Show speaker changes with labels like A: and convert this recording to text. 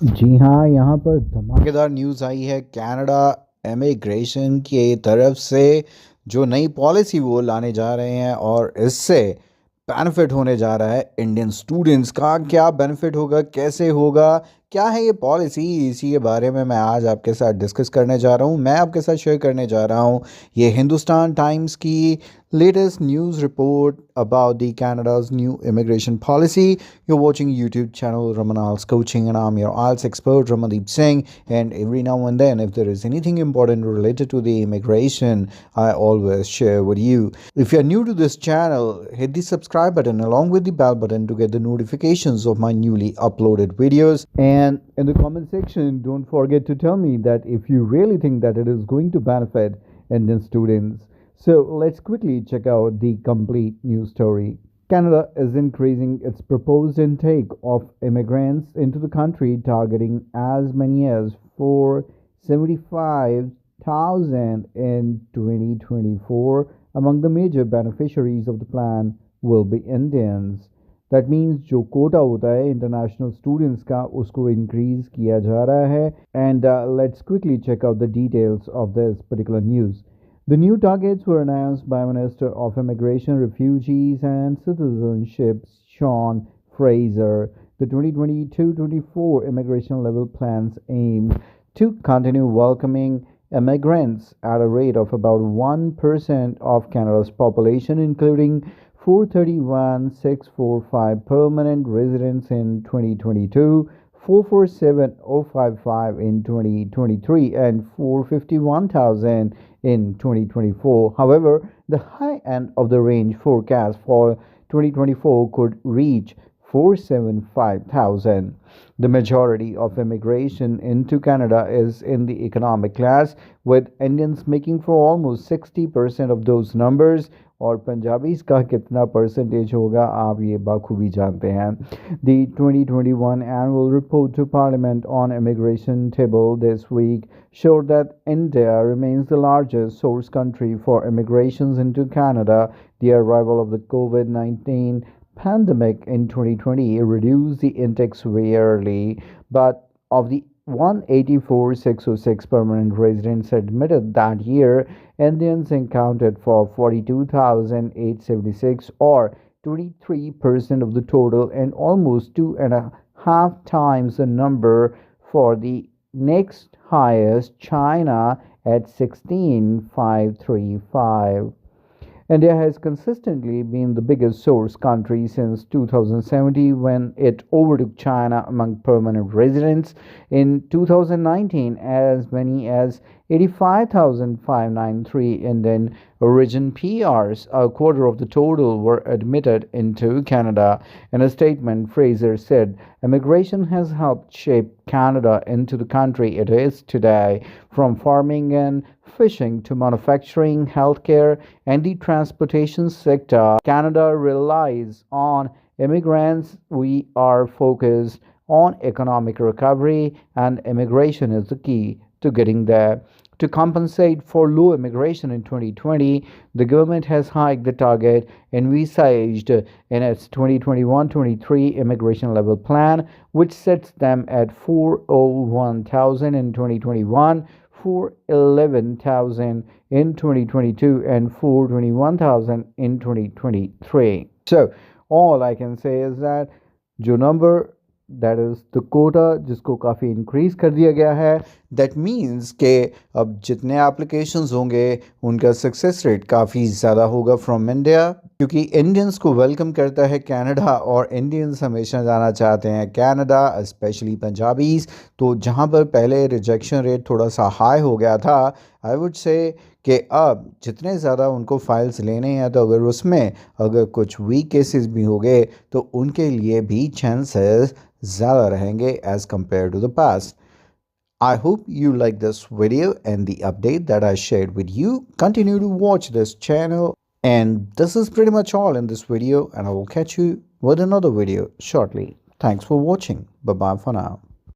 A: जी हाँ, यहाँ पर धमाकेदार न्यूज़ आई है कनाडा इमिग्रेशन की तरफ से। जो नई पॉलिसी वो लाने जा रहे हैं और इससे बेनिफिट होने जा रहा है इंडियन स्टूडेंट्स का। क्या बेनिफिट होगा, कैसे होगा, क्या है ये पॉलिसी, इसी के बारे में मैं आज आपके साथ डिस्कस करने जा रहा हूँ। मैं आपके साथ शेयर करने जा रहा हूँ ये हिंदुस्तान टाइम्स की latest news report about the Canada's new immigration policy. You're watching YouTube channel Raman's Coaching, and I'm your IELTS expert Ramandeep Singh. And every now and then, if there is anything important related to the immigration, I always share with you. If you're new to this channel, hit the subscribe button along with the bell button to get the notifications of my newly uploaded videos. And in the comment section, don't forget to tell me that if you really think that it is going to benefit Indian students. So let's quickly check out the complete news story. Canada is increasing its proposed intake of immigrants into the country, targeting as many as 475,000 in 2024. Among the major beneficiaries of the plan will be Indians. That means जो कोटा होता है international students का उसको increase किया जा रहा है. And let's quickly check out the details of this particular news. The new targets were announced by Minister of Immigration, Refugees and Citizenship Sean Fraser. The 2022-24 immigration level plans aim to continue welcoming immigrants at a rate of about 1% of Canada's population, including 431,645 permanent residents in 2022, 447,055 in 2023, and 451,000 in 2024. However, the high end of the range forecast for 2024 could reach 475,000. The majority of immigration into Canada is in the economic class, with Indians making for almost 60% of those numbers. और Punjabis का कितना percentage होगा आप ये बखूबी जानते हैं. The 2021 annual report to Parliament on immigration table this week showed that India remains the largest source country for immigrations into Canada. The arrival of the COVID-19 pandemic in 2020 reduced the intake severely, but of the 184,606 permanent residents admitted that year, Indians accounted for 42,876 or 23% of the total, and almost 2.5 times the number for the next highest, China, at 16,535. India has consistently been the biggest source country since 2017 when it overtook China among permanent residents. In 2019, as many as 85,593 Indian origin PRs, a quarter of the total, were admitted into Canada. In a statement, Fraser said, "Immigration has helped shape Canada into the country it is today, from farming and fishing to manufacturing, healthcare, and the transportation sector. Canada relies on immigrants. We are focused on economic recovery, and immigration is the key to getting there." To compensate for low immigration in 2020, the government has hiked the target envisaged in its 2021-23 immigration level plan, which sets them at 401,000 in 2021, 411,000 in 2022, and 421,000 in 2023. So all I can say is that जो number that is the quota जिसको काफ़ी increase कर दिया गया है, that means के अब जितने एप्लीकेशंस होंगे उनका सक्सेस रेट काफ़ी ज़्यादा होगा फ्रॉम इंडिया, क्योंकि इंडियंस को वेलकम करता है कनाडा और इंडियंस हमेशा जाना चाहते हैं कनाडा, स्पेशली पंजाबीज़. तो जहाँ पर पहले रिजेक्शन रेट थोड़ा सा हाई हो गया था, आई वुड से कि अब जितने ज़्यादा उनको फाइल्स लेने हैं तो अगर उसमें अगर कुछ वीक केसेस भी हो गए तो उनके लिए भी चांसेस ज़्यादा रहेंगे as compare to the past. I hope you like this video and the update that I shared with you. Continue to watch this channel, and this is pretty much all in this video, and I will catch you with another video shortly. Thanks for watching. Bye bye for now.